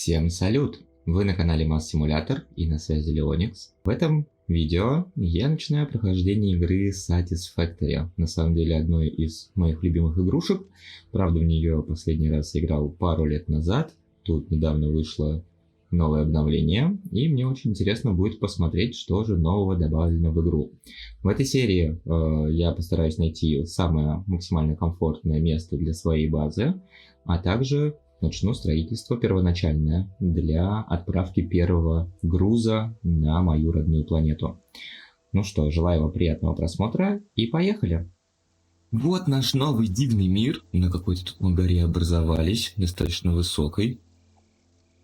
Всем салют! Вы на канале Mass Simulator и на связи Leonix. В этом видео я начинаю прохождение игры Satisfactory. На самом деле одной из моих любимых игрушек. Правда, в нее последний раз играл пару лет назад. Тут недавно вышло новое обновление, и мне очень интересно будет посмотреть, что же нового добавлено в игру. В этой серии я постараюсь найти самое максимально комфортное место для своей базы, а также начну строительство первоначальное для отправки первого груза на мою родную планету. Ну что, желаю вам приятного просмотра и поехали! Вот наш новый дивный мир. На какой-то тут мы горе образовались, достаточно высокой.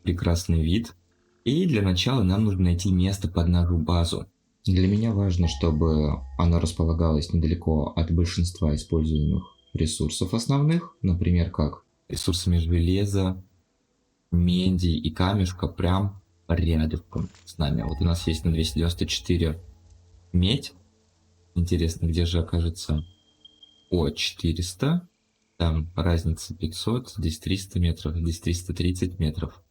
Прекрасный вид. И для начала нам нужно найти место под нашу базу. Для меня важно, чтобы оно располагалось недалеко от большинства используемых ресурсов основных, например, как ресурсами железа, меди и камешка, прям рядышком с нами. Вот у нас есть на 294 медь. Интересно, где же окажется 400. Там разница 500, здесь 300 метров, здесь 330 метров.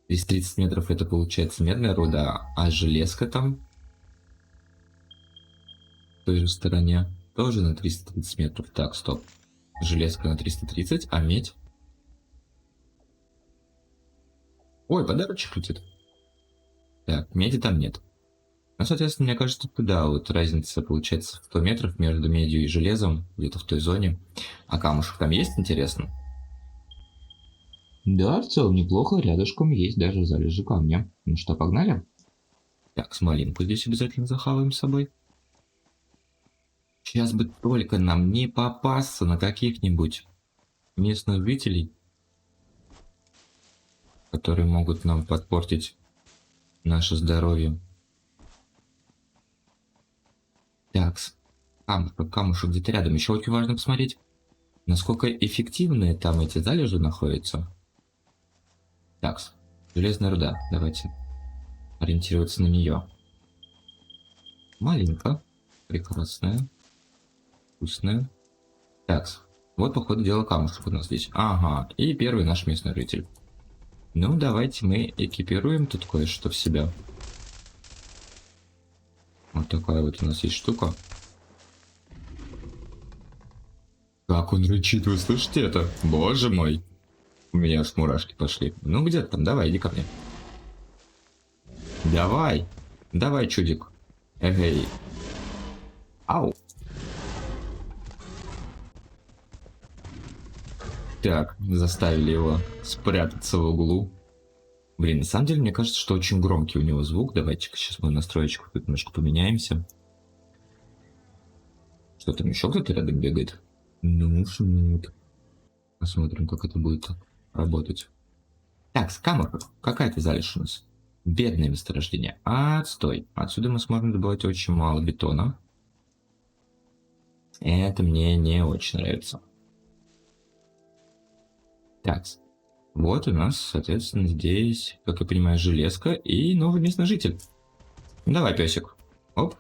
330 метров это получается медная руда, а железка там в той же стороне тоже на 330 метров. Так, стоп. Железка на 330, а медь... Ой, подарочек летит. Так, меди там нет. Ну, соответственно, мне кажется, туда вот разница получается в 100 метров между медью и железом, где-то в той зоне. А камушек там есть, интересно? Да, в целом неплохо, рядышком есть даже залежи камня. Ну что, погнали? Так, смолинку здесь обязательно захаваем с собой. Сейчас бы только нам не попасться на каких-нибудь местных жителей, которые могут нам подпортить наше здоровье. Так, камушек где-то рядом. Еще очень важно посмотреть, насколько эффективные там эти залежи находятся. Так, железная руда. Давайте ориентироваться на нее. Маленькая, прекрасная, вкусная. Так, вот по ходу дела камушек у нас здесь. Ага, и первый наш местный житель. Ну, давайте мы экипируем тут кое-что в себя. Вот такая вот у нас есть штука. Как он рычит, вы слышите это? Боже мой. У меня аж мурашки пошли. Ну, где ты там? Давай, иди ко мне. Давай. Давай, чудик. Эгей. Ау. Так, заставили его спрятаться в углу. Блин, на самом деле, мне кажется, что очень громкий у него звук. Давайте-ка сейчас мы настроечку тут немножко поменяемся. Что там, еще кто-то рядом бегает? Ну, шумит. Посмотрим, как это будет работать. Так, скамор. Какая-то залежь у нас. Бедное месторождение. Отстой. Отсюда мы сможем добывать очень мало бетона. Это мне не очень нравится. Так, вот у нас, соответственно, здесь, как я понимаю, железка и новый местный житель. Давай, песик. Оп.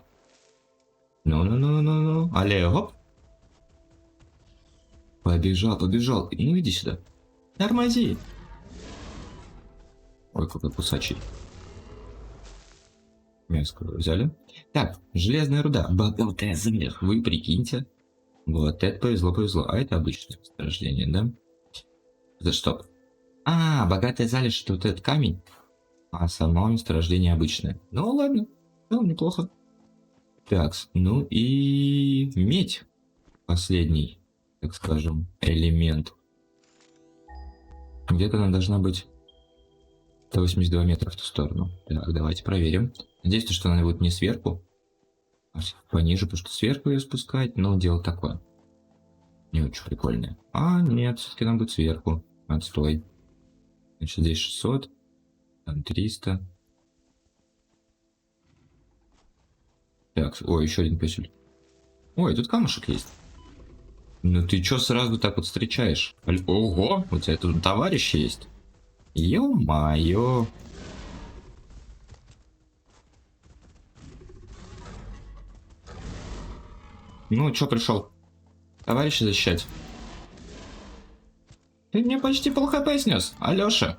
Ну. Алле, оп. Побежал. Ну, иди сюда. Тормози. Ой, какой кусачий. Мяско взяли. Так, железная руда. Богатая земля. Вы прикиньте. Вот это повезло. А это обычное месторождение, да? Это что? А, богатая залежь, это вот этот камень. А само месторождение обычное. Ну ладно. Ну, неплохо. Так, ну и медь. Последний, так скажем, элемент. Где-то она должна быть 182 метра в ту сторону. Так, давайте проверим. Надеюсь, что она будет не сверху, а пониже, потому что сверху ее спускать, но дело такое. Не очень прикольное. А, нет, все-таки она будет сверху. Отстой. Значит, здесь 600, там 300. Так, ой, еще один песель. Ой, тут камушек есть. Ну ты чё сразу так вот встречаешь? Ого, у тебя тут товарищ есть. Ё-моё. Ну, чё пришел? Товарища защищать? Ты мне почти пол хп снес, Алёша.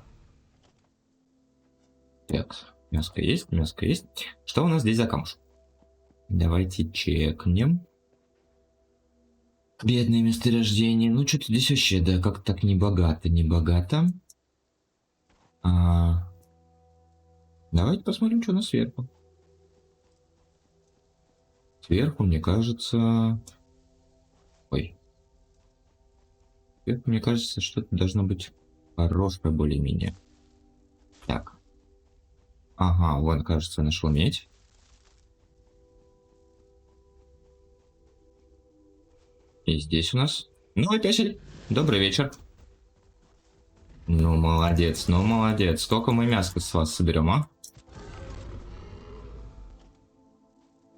Так, мяско есть, мяско есть. Что у нас здесь за камушек? Давайте чекнем. Бедное месторождение. Ну, что-то здесь вообще, да, как так не богато, не богато. Давайте посмотрим, что у нас сверху. Сверху, мне кажется... Ой. Сверху, мне кажется, что это должно быть хорошее более-менее. Так. Ага, вон, кажется, нашел медь. И здесь у нас... Ну, песель. Добрый вечер. Ну, молодец, ну, молодец. Сколько мы мяска с вас соберем, а?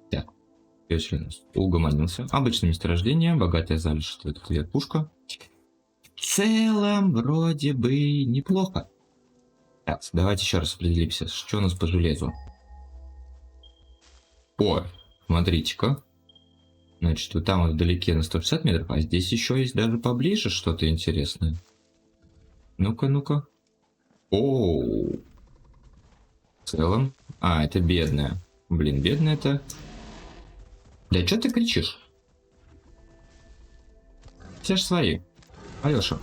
Так. Песель у нас угомонился. Обычное месторождение, богатая залежь, что это верхушка. В целом, вроде бы неплохо. Так, давайте еще раз определимся, что у нас по железу. О, смотрите-ка. Значит, вот там вот вдалеке на 160 метров, а здесь еще есть даже поближе что-то интересное. Ну-ка, ну-ка. Оу. В целом. А, это бедная. Блин, бедная это... Да что ты кричишь? Все же свои. Алеша.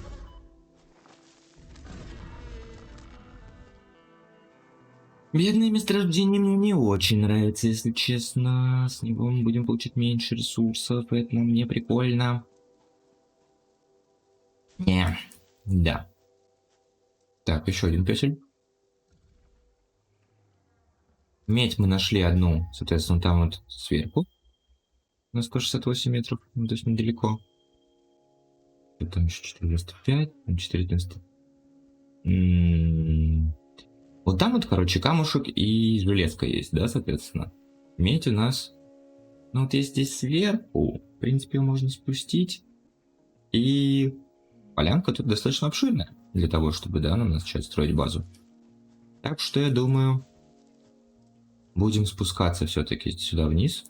Бедное месторождение мне не очень нравится, если честно. С него мы будем получать меньше ресурсов, поэтому мне прикольно. Не. Да. Так, еще один песель. Медь мы нашли одну, соответственно, там вот сверху. На 168 метров, ну, то есть недалеко. И там еще 495, 490. Вот там вот, короче, камушек и железка есть, да, соответственно. Медь у нас... Ну вот есть здесь сверху, в принципе, ее можно спустить. И полянка тут достаточно обширная для того, чтобы, да, нам начать строить базу. Так что я думаю, будем спускаться все-таки сюда вниз.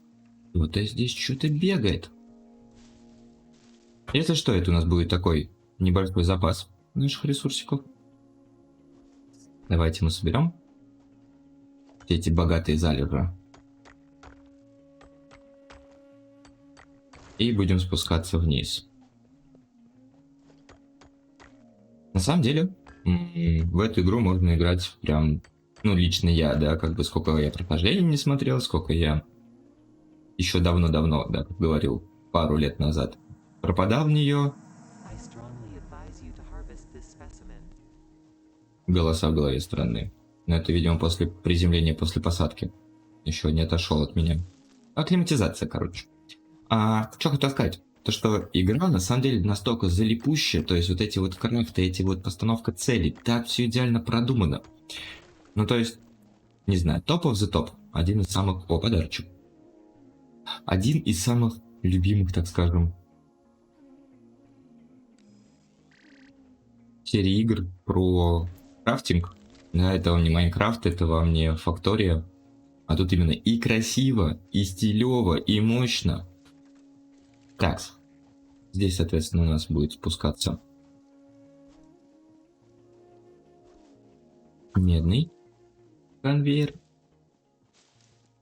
Вот и здесь что-то бегает. Если что, это у нас будет такой небольшой запас наших ресурсиков. Давайте мы соберем все эти богатые залежи. И будем спускаться вниз. На самом деле, в эту игру можно играть прям, ну, лично я, да, как бы сколько я прохождений не смотрел, сколько я еще давно-давно, да, как говорил, пару лет назад, пропадал в нее. Голоса в голове странные. Но это, видимо, после приземления, после посадки. Еще не отошел от меня. Акклиматизация, короче. Что хотел сказать? То, что игра на самом деле настолько залипущая, то есть вот эти вот крафты, эти вот постановка целей, так все идеально продумано. Ну, то есть, не знаю, топ of the top. Один из самых... О, подарочек. Один из самых любимых, так скажем, серии игр про крафтинг. Да, это вам не Майнкрафт, это вам не Фактория. А тут именно и красиво, и стилево, и мощно. Так, здесь, соответственно, у нас будет спускаться медный конвейер.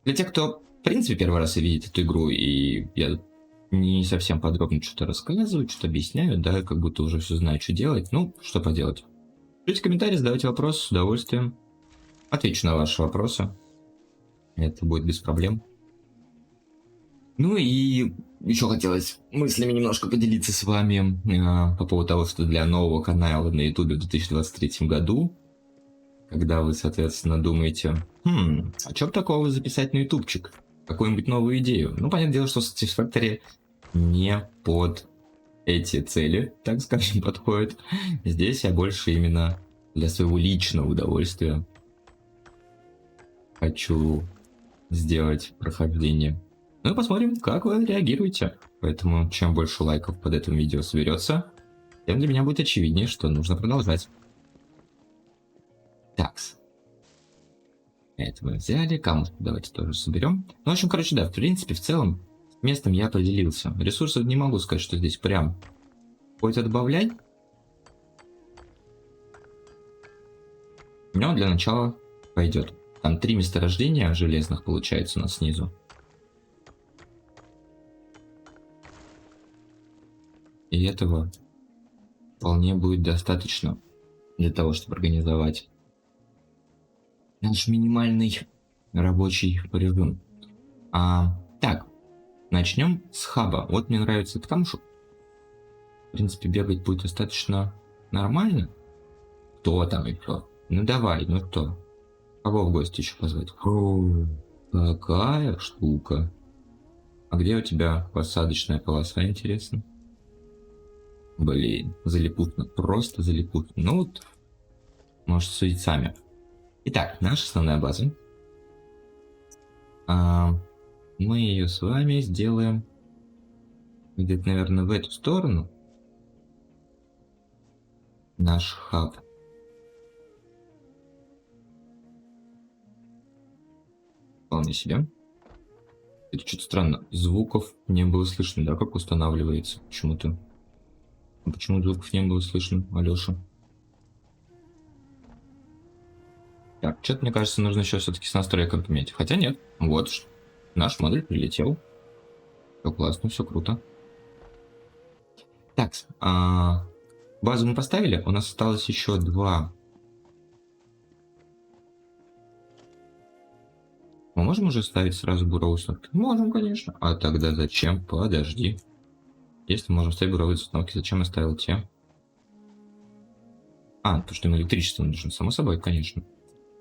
Для тех, кто, в принципе, первый раз видит эту игру, и я не совсем подробно что-то рассказываю, что-то объясняю, да, как будто уже все знаю, что делать. Ну, что поделать. Пишите комментарии, задавайте вопросы, с удовольствием отвечу на ваши вопросы. Это будет без проблем. Ну и еще хотелось мыслями немножко поделиться с вами по поводу того, что для нового канала на YouTube в 2023 году, когда вы, соответственно, думаете, а что бы такого записать на ютубчик? Какую-нибудь новую идею? Ну, понятное дело, что Satisfactory не под эти цели, так скажем, подходит. Здесь я больше именно для своего личного удовольствия хочу сделать прохождение. Ну и посмотрим, как вы реагируете. Поэтому, чем больше лайков под этим видео соберется, тем для меня будет очевиднее, что нужно продолжать. Такс. Это мы взяли. Камушки давайте тоже соберем. Ну, в общем, короче, да, в принципе, в целом, с местом я определился. Ресурсов не могу сказать, что здесь прям хоть добавляй. Но для начала пойдет. Там 3 месторождения железных получается у нас снизу. И этого вполне будет достаточно для того, чтобы организовать наш минимальный рабочий режим. Так, начнем с хаба. Вот мне нравится этот камушек. В принципе, бегать будет достаточно нормально. Кто там еще? Ну давай, ну кто? Кого в гости еще позвать? О, какая штука. А где у тебя посадочная полоса, интересно? Блин, залипутно, просто залипутно. Ну вот, можете судить сами. Итак, наша основная база. Мы ее с вами сделаем где-то, наверное, в эту сторону. Наш хаб. Вполне себе. Это что-то странно. Звуков не было слышно, да, как устанавливается почему-то. Почему звуков не было слышно, Алёша? Так, что-то, мне кажется, нужно еще все-таки с настройками поменять. Хотя нет, вот, наш модуль прилетел. Все классно, все круто. Так, базу мы поставили, у нас осталось еще 2. Мы можем уже ставить сразу буровые установки? Можем, конечно. А тогда зачем? Подожди. Если можем ставить буровые установки, зачем я ставил те? Потому что им электричество нужно, само собой, конечно.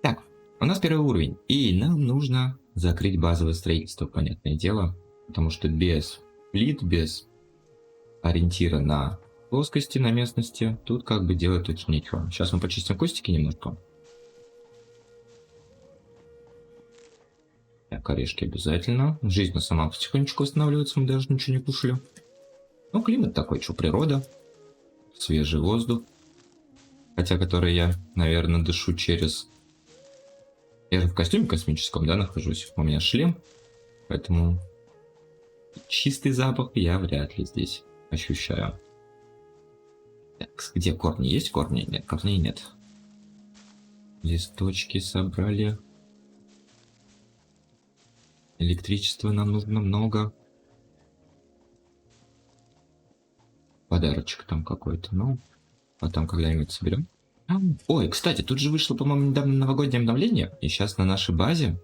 Так, у нас первый уровень, и нам нужно закрыть базовое строительство, понятное дело, потому что без плит, без ориентира на плоскости, на местности, тут как бы делать очень нечего. Сейчас мы почистим кустики немножко. Так, орешки обязательно. Жизнь сама потихонечку восстанавливается, мы даже ничего не кушали. Ну, климат такой, что природа, свежий воздух, хотя который я, наверное, дышу через... Я же в костюме космическом, да, нахожусь. У меня шлем, поэтому чистый запах я вряд ли здесь ощущаю. Так, где корни? Есть корни? Нет, корней нет. Листочки собрали. Электричества нам нужно много. Подарочек там какой-то, ну, потом когда-нибудь соберем. Ой, кстати, тут же вышло, по-моему, недавно новогоднее обновление, и сейчас на нашей базе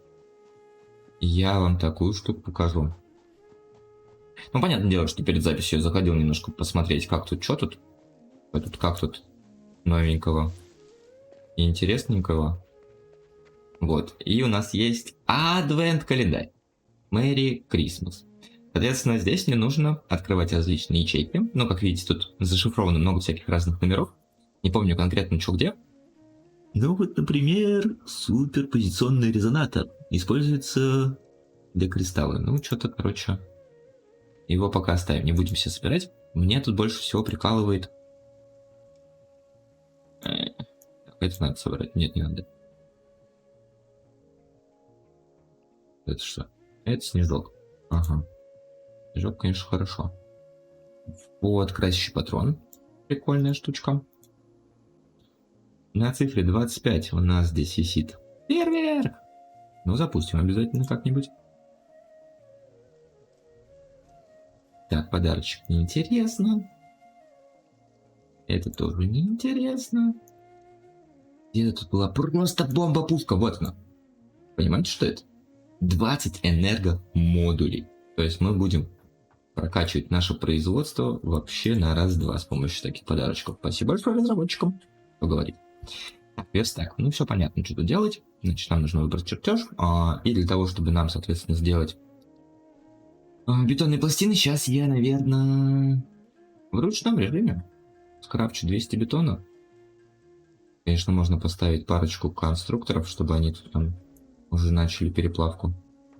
я вам такую штуку покажу. Ну, понятное дело, что перед записью я заходил немножко посмотреть, как тут, что тут, как тут новенького и интересненького. Вот, и у нас есть адвент-календарь. Merry Christmas. Соответственно, здесь мне нужно открывать различные ячейки. Ну, как видите, тут зашифровано много всяких разных номеров. Не помню конкретно, что где. Ну вот, например, суперпозиционный резонатор. Используется для кристалла. Ну, что-то, короче, его пока оставим. Не будем все собирать. Мне тут больше всего прикалывает... Это надо собрать. Нет, не надо. Это что? Это снежок. Ага. Снежок, конечно, хорошо. Вот, красящий патрон. Прикольная штучка. На цифре 25 у нас здесь висит фейерверк. Ну, запустим обязательно как-нибудь. Так, подарочек неинтересно. Это тоже неинтересно. Где-то тут была просто бомба-пушка. Вот она. Понимаете, что это? 20 энергомодулей. То есть мы будем прокачивать наше производство вообще на раз-два с помощью таких подарочков. Спасибо большое разработчикам. Кто говорит? Так, верстак. Ну, все понятно, что тут делать. Значит, нам нужно выбрать чертеж. И для того, чтобы нам, соответственно, сделать бетонные пластины, сейчас я, наверное, в ручном режиме скрафчу 200 бетона. Конечно, можно поставить парочку конструкторов, чтобы они тут там уже начали переплавку.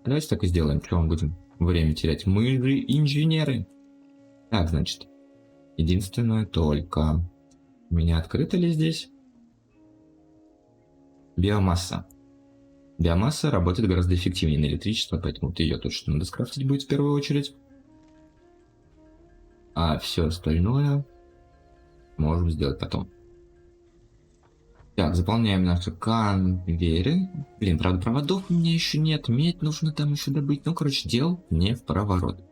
Давайте так и сделаем. Что мы будем время терять? Мы же инженеры. Так, значит, единственное только... У меня открыто ли здесь? Биомасса. Биомасса работает гораздо эффективнее на электричество, поэтому ее точно надо скрафтить будет в первую очередь. А все остальное можем сделать потом. Так, заполняем наши конвейеры. Блин, правда, проводов у меня еще нет. Медь нужно там еще добыть. Ну, короче, дел не в проворот.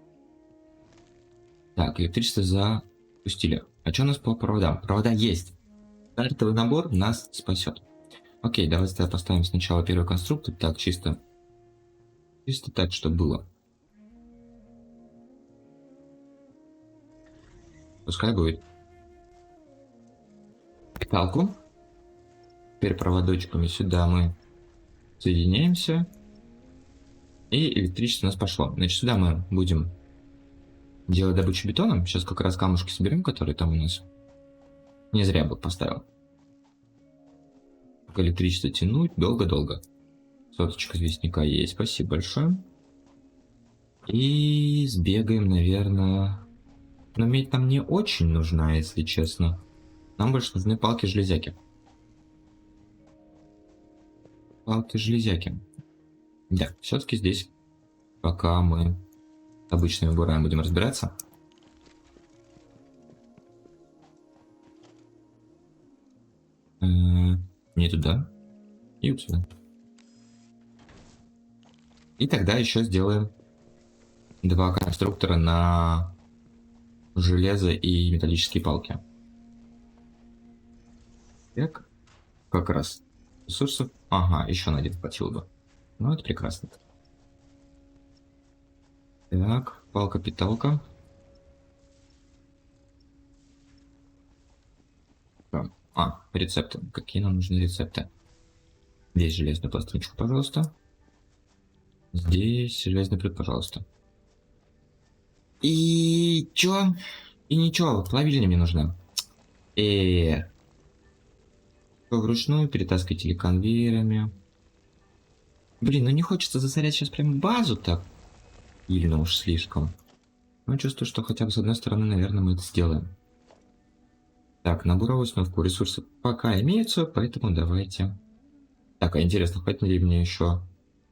Так, электричество запустили. А что у нас по проводам? Провода есть. Стартовый набор нас спасет. Окей, давайте тогда поставим сначала первый конструктор. Так, чисто так, чтобы было. Пускай будет. Питалку. Теперь проводочками сюда мы соединяемся. И электричество у нас пошло. Значит, сюда мы будем делать добычу бетоном. Сейчас как раз камушки соберем, которые там у нас. Не зря блок поставил. Электричество тянуть долго-долго. Соточка известняка есть. Спасибо большое. И сбегаем, наверное. Но медь нам не очень нужна, если честно. Нам больше нужны палки-железяки. Палки-железяки. Да, все-таки здесь, пока мы с обычными бурами будем разбираться. Не туда. И вот сюда. И тогда еще сделаем два конструктора на железо и металлические палки. Так, как раз ресурсов. Ага, еще на один хватило бы. Ну, это прекрасно. Так, палка-питалка. Рецепты. Какие нам нужны рецепты? Здесь железную пластиночку, пожалуйста. Здесь железный прут, пожалуйста. И чё? И ничего, плавильня мне нужна. Вручную перетаскивать или конвейерами. Блин, ну не хочется засорять сейчас прям базу так. Или ну уж слишком. Но чувствую, что хотя бы с одной стороны, наверное, мы это сделаем. Так, на буровую установку ресурсы пока имеются, поэтому давайте. Так, а интересно, хватит ли мне еще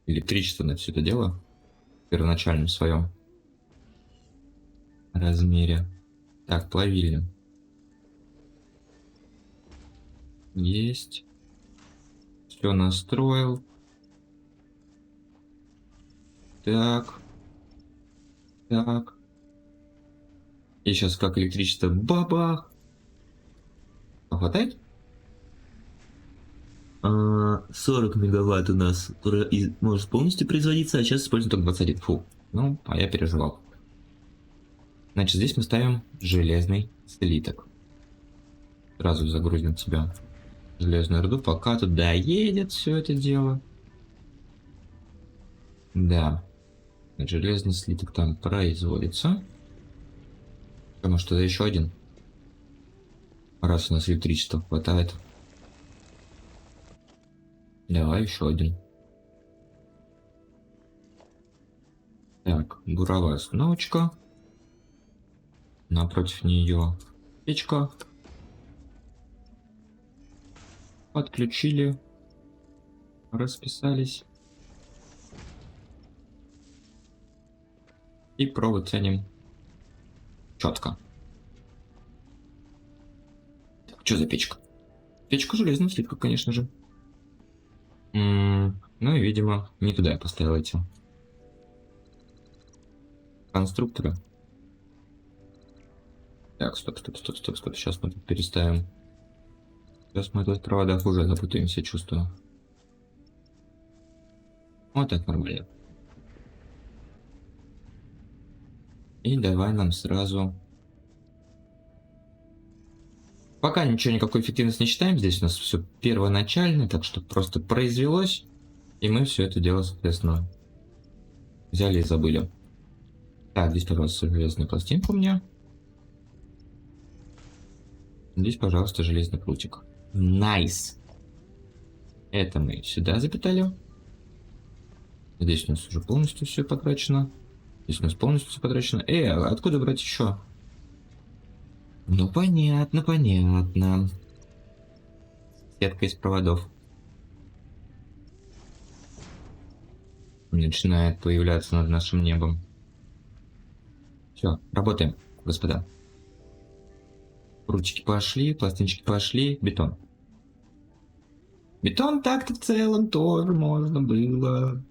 электричество на все это дело? В первоначальном своем размере. Так, плавильня. Есть. Все настроил. Так. Так. И сейчас как электричество бабах. Хватает? 40 мегаватт у нас может полностью производиться, а сейчас используем только 21. Фу. Ну, а я переживал. Значит, здесь мы ставим железный слиток. Сразу загрузим в себя железную руду, пока тут доедет все это дело. Да. Значит, железный слиток там производится. Может, что-то еще один? Раз у нас электричества хватает. Давай еще один. Так, буровая установочка. Напротив нее печка. Подключили. Расписались. И провод тянем четко. Так, что за печка? Печка железного слитка, конечно же. Ну и, видимо, не туда я поставил эти конструкторы. Так, стоп. Сейчас мы тут переставим. Сейчас мы тут в проводах уже запутаемся, чувствую. Вот так нормально. И давай нам сразу... Пока ничего, никакой эффективности не считаем. Здесь у нас все первоначально, так что просто произвелось. И мы все это дело, соответственно, взяли и забыли. Так, здесь, пожалуйста, железная пластинка у меня. Здесь, пожалуйста, железный прутик. Найс! Это мы сюда запитали. Здесь у нас уже полностью все потрачено. Здесь у нас полностью все потрачено. А откуда брать еще? Ну, понятно. Сетка из проводов. Начинает появляться над нашим небом. Все, работаем, господа. Ручки пошли, пластинчики пошли, бетон. Бетон так-то в целом тоже можно было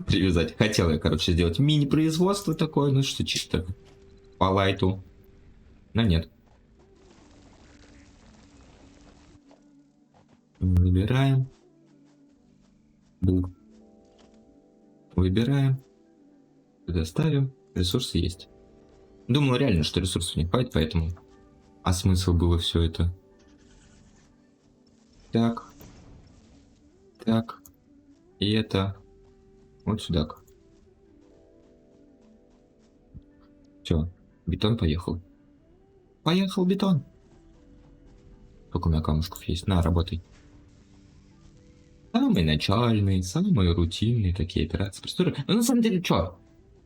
привязать. Хотел я, короче, сделать мини-производство такое, ну что, чисто по лайту. Но нет. Выбираем. Бук. Выбираем. Туда ставим. Ресурсы есть. Думал реально, что ресурсов не хватит, поэтому... А смысл было все это? Так. Так. И это... Вот сюда. Все. Бетон поехал. Поехал бетон. Сколько у меня камушков есть? На, работай. Самые начальные, самые рутинные такие операции. Просторы. Но на самом деле, что?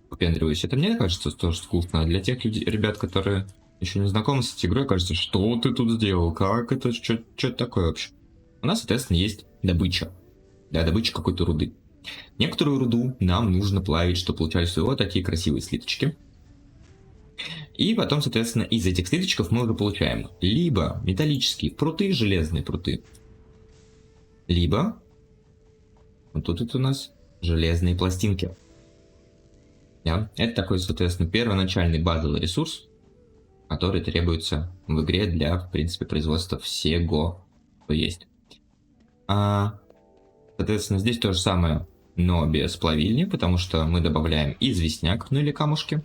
Выпендриваюсь. Это мне кажется тоже скучно. А для тех людей, ребят, которые еще не знакомы с этой игрой, кажется, что ты тут сделал? Как это? Что это такое вообще? У нас, соответственно, есть добыча. Для добычи какой-то руды. Некоторую руду нам нужно плавить, чтобы получались вот такие красивые слиточки. И потом, соответственно, из этих слиточков мы уже получаем либо металлические пруты, железные пруты, либо вот тут это у нас железные пластинки. Да? Это такой, соответственно, первоначальный базовый ресурс, который требуется в игре для, в принципе, производства всего, что есть. Соответственно, здесь то же самое, но без плавильни, потому что мы добавляем известняк, ну или камушки.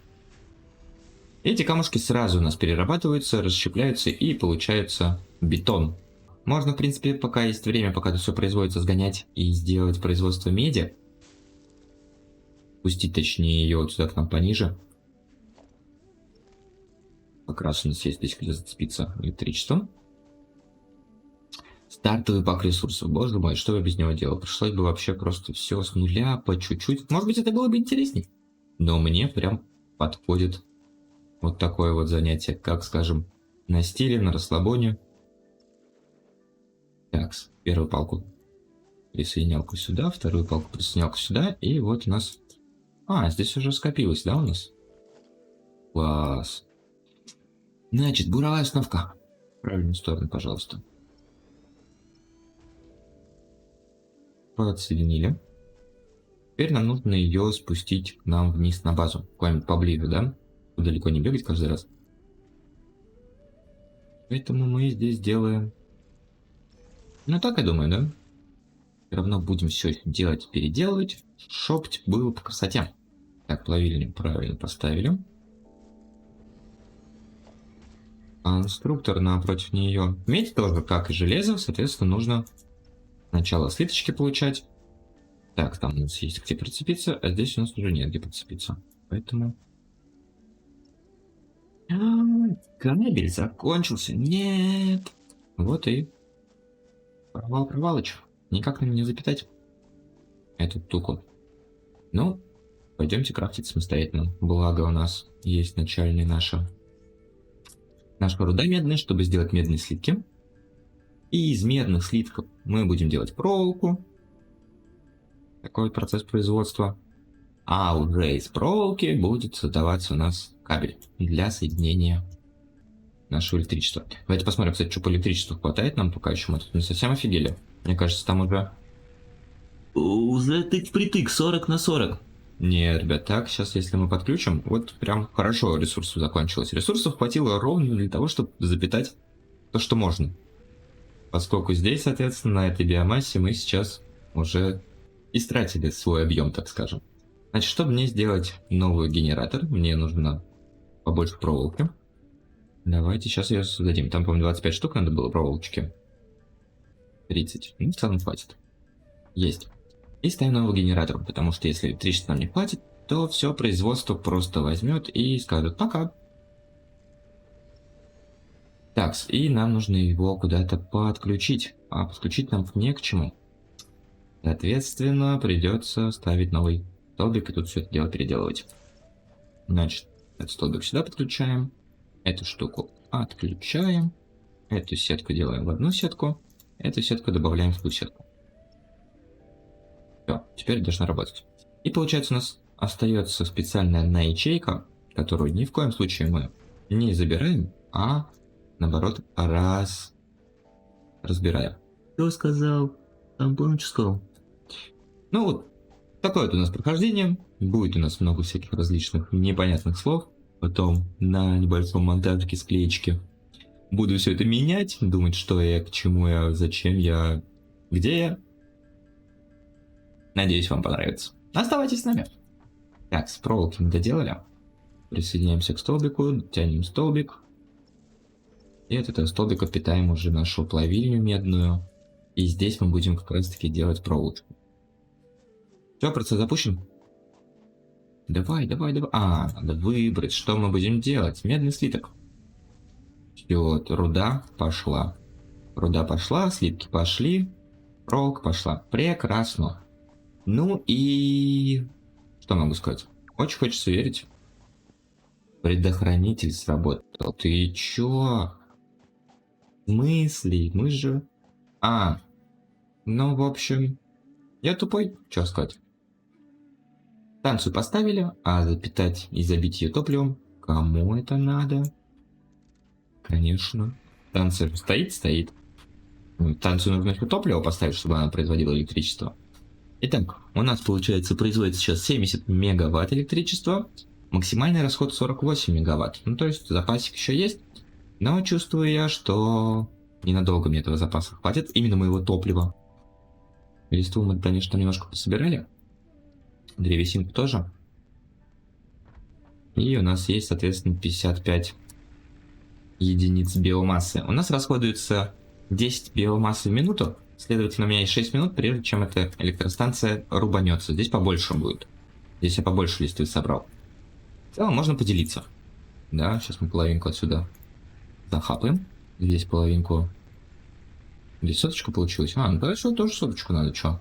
Эти камушки сразу у нас перерабатываются, расщепляются и получается бетон. Можно, в принципе, пока есть время, пока это все производится, сгонять и сделать производство меди. Пустить, точнее, ее вот сюда к нам пониже. Как раз у нас есть здесь где зацепиться электричеством. Стартовый пак ресурсов. Боже мой, что я без него делал? Пришлось бы вообще просто все с нуля, по чуть-чуть. Может быть, это было бы интересней. Но мне прям подходит вот такое вот занятие, как, скажем, на стиле, на расслабоне. Так, первую палку присоединялку сюда, вторую палку присоединялку сюда, и вот у нас... здесь уже скопилось, да, у нас? Класс. Значит, буровая установка. В правильную сторону, пожалуйста. Подсоединили. Теперь нам нужно ее спустить к нам вниз на базу. Куда-нибудь поближе, да? Далеко не бегать каждый раз. Поэтому мы здесь делаем... Ну так я думаю, да? Все равно будем все делать, переделывать. Шопть было по красоте. Так, плавильню правильно поставили. Конструктор напротив нее. Медь тоже, как и железо, соответственно, нужно сначала слиточки получать. Так, там у нас есть где прицепиться, а здесь у нас уже нет где прицепиться. Поэтому... Кабель закончился. Нет. Вот и провалыч. Никак нам не запитать эту туку. Ну, пойдемте крафтить самостоятельно. Благо у нас есть начальная наша руда медная, чтобы сделать медные слитки. И из медных слитков мы будем делать проволоку. Такой процесс производства. А уже из проволоки будет создаваться у нас кабель для соединения нашего электричества. Давайте посмотрим, кстати, что по электричеству хватает нам пока еще. Мы тут не совсем офигели. Мне кажется, там уже тык-притык, 40 на 40. Не, ребят, так, сейчас если мы подключим, вот прям хорошо ресурсов закончилось. Ресурсов хватило ровно для того, чтобы запитать то, что можно. Поскольку здесь, соответственно, на этой биомассе мы сейчас уже истратили свой объем, так скажем. Значит, чтобы мне сделать новый генератор, мне нужно побольше проволоки. Давайте сейчас ее создадим. Там, по-моему, 25 штук надо было проволочки. 30. Ну, в целом хватит. Есть. И ставим новый генератор, потому что если электричество нам не хватит, то все производство просто возьмет и скажет пока. Так, и нам нужно его куда-то подключить. А подключить нам не к чему. Соответственно, придется ставить новый столбик и тут все это дело переделывать. Значит, этот столбик сюда подключаем. Эту штуку отключаем. Эту сетку делаем в одну сетку. Эту сетку добавляем в ту сетку. Все, теперь должна работать. И получается у нас остается специальная одна ячейка, которую ни в коем случае мы не забираем, а наоборот разбираем. Кто сказал? Там понял, что сказал. Ну вот, такое вот у нас прохождение. Будет у нас много всяких различных непонятных слов. Потом на небольшом монтажике склеечки буду все это менять, думать, что я, к чему я, зачем я, где я. Надеюсь, вам понравится. Оставайтесь с нами. Так, с проволоки мы доделали. Присоединяемся к столбику, тянем столбик. И от этого столбика питаем уже нашу плавильню медную. И здесь мы будем как раз таки делать проволочку. Все, процесс запущен. Давай. Надо выбрать, что мы будем делать. Медный слиток. Все, руда пошла. Руда пошла, слитки пошли. Проволока пошла. Прекрасно. Ну и... Что могу сказать? Очень хочется верить. Предохранитель сработал. Ты чё? Мысли, мы же... Ну, в общем... Я тупой, чё сказать. Станцию поставили, а запитать и забить ее топливом... Кому это надо? Конечно. Станция стоит. Станцию нужно еще топливо поставить, чтобы она производила электричество. Итак, у нас получается производится сейчас 70 мегаватт электричества. Максимальный расход 48 мегаватт. Ну, то есть запасик еще есть. Но чувствую я, что ненадолго мне этого запаса хватит. Именно моего топлива. Листву мы, конечно, немножко пособирали. Древесинку тоже. И у нас есть, соответственно, 55 единиц биомассы. У нас расходуется 10 биомассы в минуту. Следовательно, у меня есть 6 минут, прежде чем эта электростанция рубанется. Здесь побольше будет. Здесь я побольше листвы собрал. В целом можно поделиться. Да, сейчас мы половинку отсюда захапаем. Здесь половинку. Здесь соточка получилась. Ну хорошо, тоже соточку надо, чё?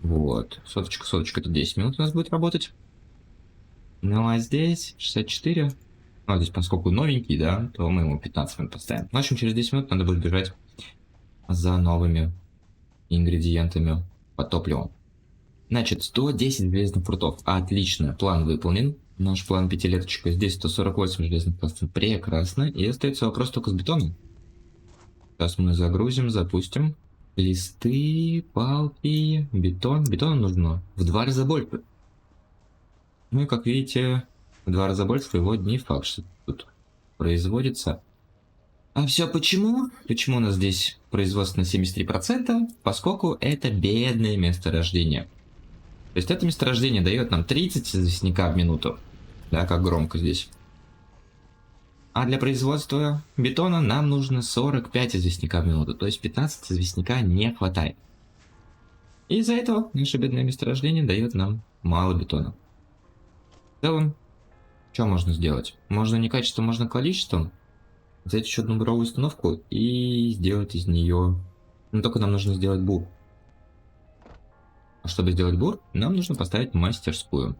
Вот. Соточка, это 10 минут у нас будет работать. Ну а здесь 64. Ну, здесь, поскольку новенький, да, то мы ему 15 минут поставим. В общем, через 10 минут надо будет бежать за новыми ингредиентами по топливу. Значит, 110 железных фрутов. Отлично, план выполнен. Наш план пятилеточка. Здесь 148 железных пластин. Прекрасно. И остается вопрос только с бетоном. Сейчас мы загрузим, запустим. Листы, палки, бетон. Бетона нужно в 2 раза больше. Ну и как видите, в 2 раза больше его не факт, что тут производится. А все почему? Почему у нас здесь производство на 73%? Поскольку это бедное месторождение. То есть это месторождение дает нам 30 известняка в минуту. Да, как громко здесь. А для производства бетона нам нужно 45 известняка в минуту. То есть 15 известняка не хватает. И из-за этого наше бедное месторождение дает нам мало бетона. В целом, что можно сделать? Можно не качеством, можно количеством. Взять еще одну буровую установку и сделать из нее... Ну, только нам нужно сделать бур. А чтобы сделать бур, нам нужно поставить мастерскую.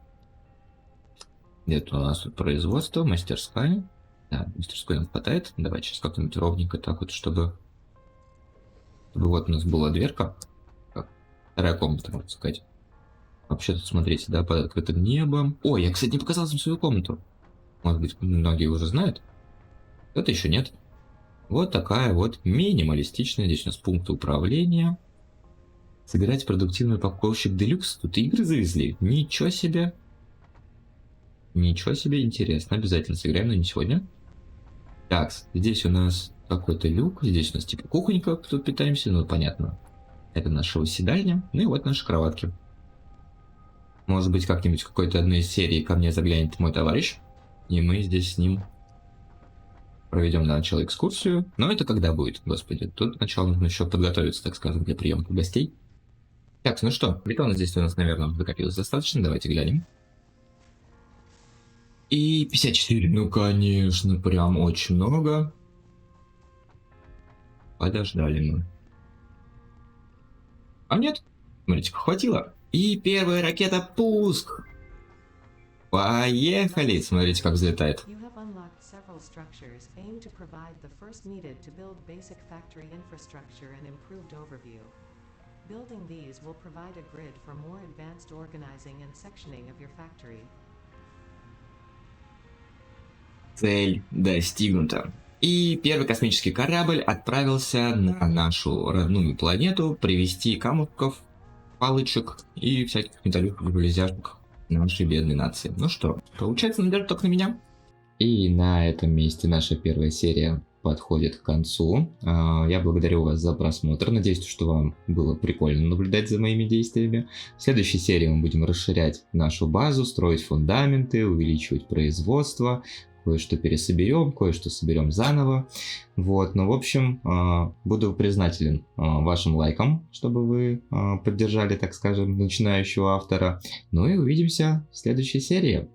Где-то у нас тут производство, мастерская. Да, мастерской нам хватает. Давайте сейчас как-нибудь ровненько так вот, чтобы вот у нас была дверка. Как? Вторая комната, можно сказать. Вообще тут, смотрите, да, под открытым небом. Ой, я, кстати, не показал вам свою комнату. Может быть, многие уже знают. Это еще нет. Вот такая вот минималистичная. Здесь у нас пункты управления. Собирать продуктивный упаковщик Deluxe. Тут игры завезли. Ничего себе. Ничего себе, интересно. Обязательно сыграем, но не сегодня. Так, здесь у нас какой-то люк. Здесь у нас типа кухонька, тут питаемся. Ну, понятно. Это наша выседальня. Ну и вот наши кроватки. Может быть, как-нибудь в какой-то одной из серий ко мне заглянет мой товарищ. И мы здесь с ним проведем для начала экскурсию. Но это когда будет, господи. Тут сначала нужно еще подготовиться, так скажем, для приема гостей. Так, ну что, бетона здесь у нас, наверное, накопилось достаточно. Давайте глянем. И 54. Ну, конечно, прям очень много. Подождали мы. А нет, смотрите, хватило. И первая ракета пуск. Поехали! Смотрите, как взлетает. Structures aim to provide the first needed to build basic factory infrastructure and improved overview. Building these will provide a grid for more advanced organizing and sectioning of your factory. Цель достигнута. И первый космический корабль отправился на нашу родную планету привезти камушков, палочек и всяких металлических железяшек нашей бедной нации. Ну что, получается, надежда только на меня. И на этом месте наша первая серия подходит к концу. Я благодарю вас за просмотр. Надеюсь, что вам было прикольно наблюдать за моими действиями. В следующей серии мы будем расширять нашу базу, строить фундаменты, увеличивать производство. Кое-что пересоберем, кое-что соберем заново. Вот, ну, в общем, буду признателен вашим лайкам, чтобы вы поддержали, так скажем, начинающего автора. Ну и увидимся в следующей серии.